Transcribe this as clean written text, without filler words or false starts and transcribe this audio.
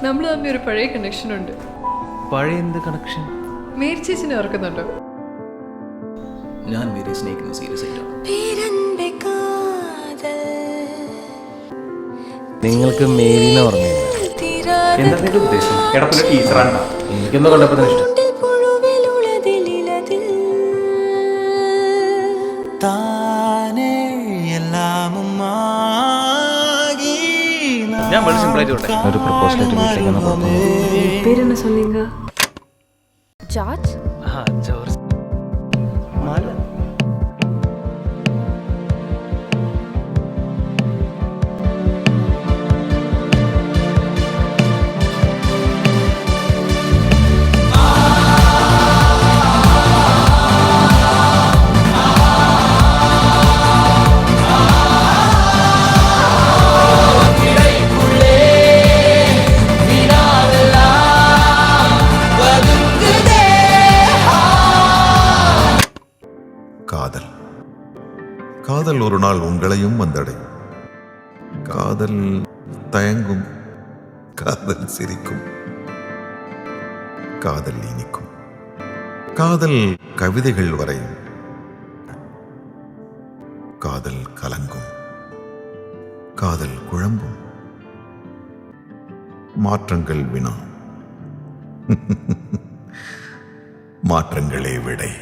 നമ്മൾ തമ്മിൽ ഒരു പഴയ കണക്ഷൻ ഉണ്ട്. പഴയ എന്ത് കണക്ഷൻ? മേരി ചേച്ചിനെ ഓർക്കുന്നുണ്ടോ? ഞാൻ മേരി സ്നേഹിക്കുന്ന സീരിയസ് ആയിട്ടാണ്. നിങ്ങൾക്ക് മേരിനെ ഓർമ്മയില്ല? എന്താ നിന്റെ ഉദ്ദേശം? എടപ്പുള്ള ടീച്ചറാണ്. എനിക്കൊന്നും കണ്ടപ്പോൾ തന്നെ ഇഷ്ടം. ഞാൻ വളരെ സിമ്പിൾ ആയിട്ട് വിട്ടെ. ഒരു പ്രപ്പോസൽ ആയിട്ട് വീട്ടിലേക്കാണ് പോകുന്നത്. പേരെന്നെ சொல்லுங்க? ജോർജ്. ജോർജ്. മാല. காதல் காதல் ஒரு நாள் உங்களையும் வந்தடையும். காதல் தயங்கும், காதல் சிரிக்கும், காதல் இனிக்கும், காதல் கவிதைகள் வரையும், காதல் கலங்கும், காதல் குழம்பும், மாற்றங்கள் வினா, மாற்றங்களே விடை.